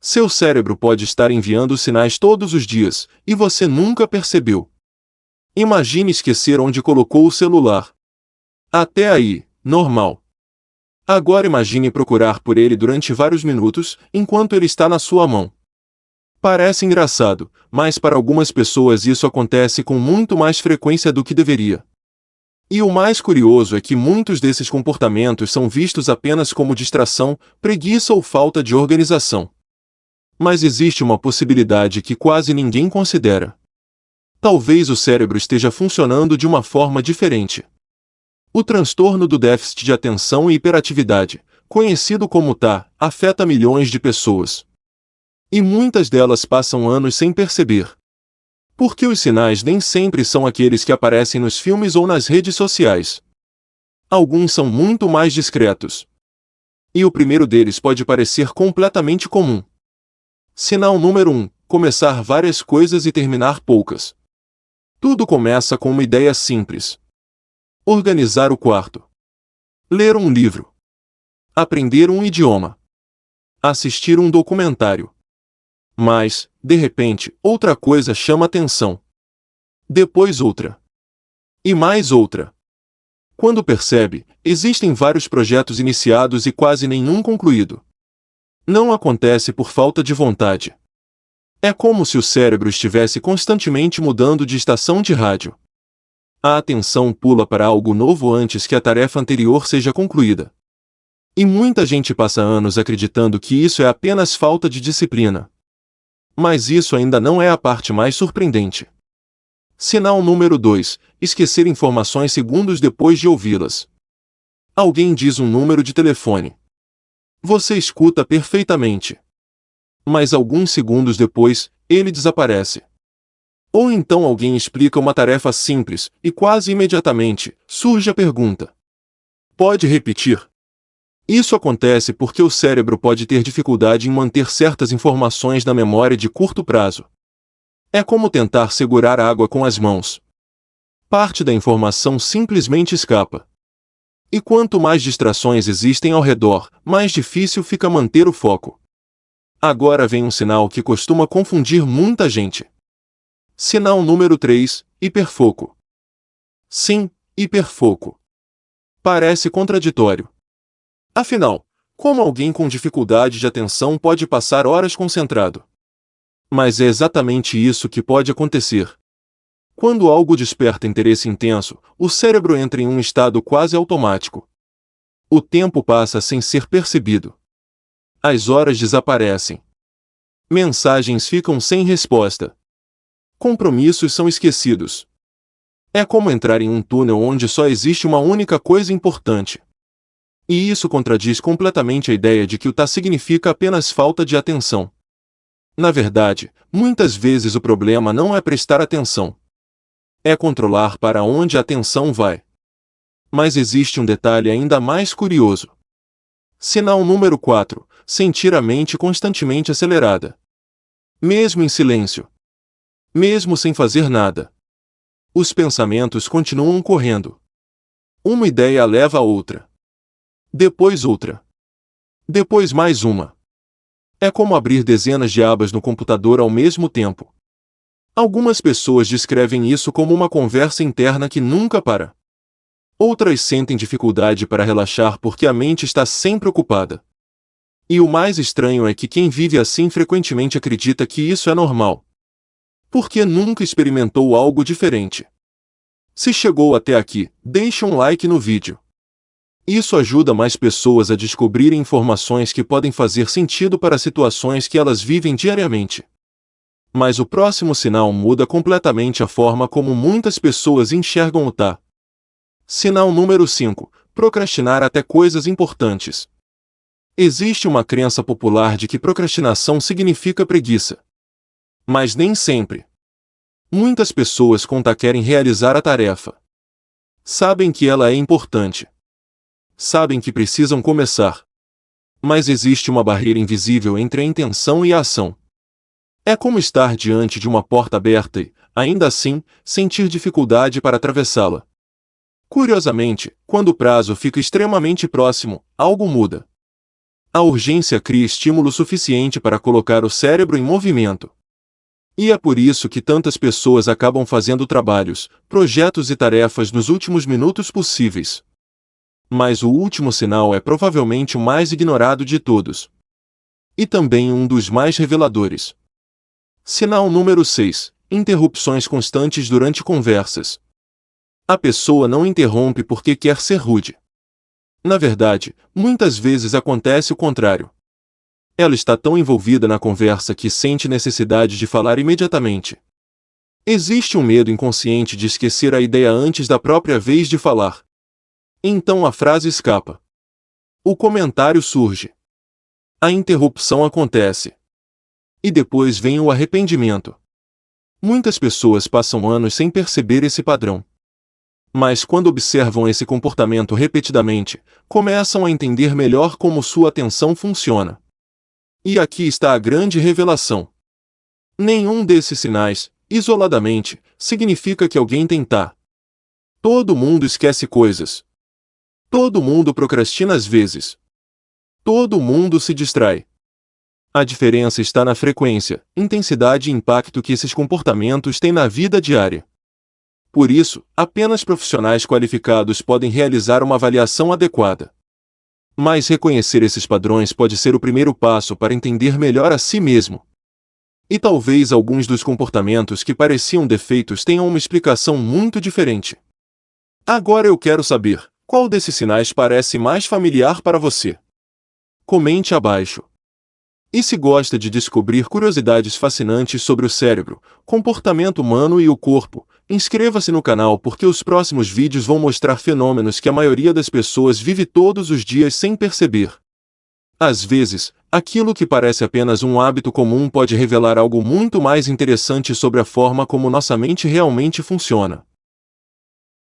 Seu cérebro pode estar enviando sinais todos os dias, e você nunca percebeu. Imagine esquecer onde colocou o celular. Até aí, normal. Agora imagine procurar por ele durante vários minutos, enquanto ele está na sua mão. Parece engraçado, mas para algumas pessoas isso acontece com muito mais frequência do que deveria. E o mais curioso é que muitos desses comportamentos são vistos apenas como distração, preguiça ou falta de organização. Mas existe uma possibilidade que quase ninguém considera. Talvez o cérebro esteja funcionando de uma forma diferente. O transtorno do déficit de atenção e hiperatividade, conhecido como TAH, afeta milhões de pessoas. E muitas delas passam anos sem perceber. Porque os sinais nem sempre são aqueles que aparecem nos filmes ou nas redes sociais. Alguns são muito mais discretos. E o primeiro deles pode parecer completamente comum. Sinal número 1: começar várias coisas e terminar poucas. Tudo começa com uma ideia simples. Organizar o quarto. Ler um livro. Aprender um idioma. Assistir um documentário. Mas, de repente, outra coisa chama atenção. Depois outra. E mais outra. Quando percebe, existem vários projetos iniciados e quase nenhum concluído. Não acontece por falta de vontade. É como se o cérebro estivesse constantemente mudando de estação de rádio. A atenção pula para algo novo antes que a tarefa anterior seja concluída. E muita gente passa anos acreditando que isso é apenas falta de disciplina. Mas isso ainda não é a parte mais surpreendente. Sinal número 2: esquecer informações segundos depois de ouvi-las. Alguém diz um número de telefone. Você escuta perfeitamente. Mas alguns segundos depois, ele desaparece. Ou então alguém explica uma tarefa simples, e quase imediatamente, surge a pergunta: pode repetir? Isso acontece porque o cérebro pode ter dificuldade em manter certas informações na memória de curto prazo. É como tentar segurar água com as mãos. Parte da informação simplesmente escapa. E quanto mais distrações existem ao redor, mais difícil fica manter o foco. Agora vem um sinal que costuma confundir muita gente. Sinal número 3: hiperfoco. Sim, hiperfoco. Parece contraditório. Afinal, como alguém com dificuldade de atenção pode passar horas concentrado? Mas é exatamente isso que pode acontecer. Quando algo desperta interesse intenso, o cérebro entra em um estado quase automático. O tempo passa sem ser percebido. As horas desaparecem. Mensagens ficam sem resposta. Compromissos são esquecidos. É como entrar em um túnel onde só existe uma única coisa importante. E isso contradiz completamente a ideia de que o TAH significa apenas falta de atenção. Na verdade, muitas vezes o problema não é prestar atenção. É controlar para onde a atenção vai. Mas existe um detalhe ainda mais curioso. Sinal número 4: sentir a mente constantemente acelerada. Mesmo em silêncio. Mesmo sem fazer nada. Os pensamentos continuam correndo. Uma ideia leva a outra. Depois outra. Depois mais uma. É como abrir dezenas de abas no computador ao mesmo tempo. Algumas pessoas descrevem isso como uma conversa interna que nunca para. Outras sentem dificuldade para relaxar porque a mente está sempre ocupada. E o mais estranho é que quem vive assim frequentemente acredita que isso é normal. Porque nunca experimentou algo diferente. Se chegou até aqui, deixe um like no vídeo. Isso ajuda mais pessoas a descobrirem informações que podem fazer sentido para situações que elas vivem diariamente. Mas o próximo sinal muda completamente a forma como muitas pessoas enxergam o TAH. Sinal número 5: procrastinar até coisas importantes. Existe uma crença popular de que procrastinação significa preguiça. Mas nem sempre. Muitas pessoas com TAH querem realizar a tarefa. Sabem que ela é importante. Sabem que precisam começar. Mas existe uma barreira invisível entre a intenção e a ação. É como estar diante de uma porta aberta e, ainda assim, sentir dificuldade para atravessá-la. Curiosamente, quando o prazo fica extremamente próximo, algo muda. A urgência cria estímulo suficiente para colocar o cérebro em movimento. E é por isso que tantas pessoas acabam fazendo trabalhos, projetos e tarefas nos últimos minutos possíveis. Mas o último sinal é provavelmente o mais ignorado de todos. E também um dos mais reveladores. Sinal número 6. Interrupções constantes durante conversas. A pessoa não interrompe porque quer ser rude. Na verdade, muitas vezes acontece o contrário. Ela está tão envolvida na conversa que sente necessidade de falar imediatamente. Existe um medo inconsciente de esquecer a ideia antes da própria vez de falar. Então a frase escapa. O comentário surge. A interrupção acontece. E depois vem o arrependimento. Muitas pessoas passam anos sem perceber esse padrão. Mas quando observam esse comportamento repetidamente, começam a entender melhor como sua atenção funciona. E aqui está a grande revelação. Nenhum desses sinais, isoladamente, significa que alguém tentar. Todo mundo esquece coisas. Todo mundo procrastina às vezes. Todo mundo se distrai. A diferença está na frequência, intensidade e impacto que esses comportamentos têm na vida diária. Por isso, apenas profissionais qualificados podem realizar uma avaliação adequada. Mas reconhecer esses padrões pode ser o primeiro passo para entender melhor a si mesmo. E talvez alguns dos comportamentos que pareciam defeitos tenham uma explicação muito diferente. Agora eu quero saber, qual desses sinais parece mais familiar para você? Comente abaixo. E se gosta de descobrir curiosidades fascinantes sobre o cérebro, comportamento humano e o corpo, inscreva-se no canal porque os próximos vídeos vão mostrar fenômenos que a maioria das pessoas vive todos os dias sem perceber. Às vezes, aquilo que parece apenas um hábito comum pode revelar algo muito mais interessante sobre a forma como nossa mente realmente funciona.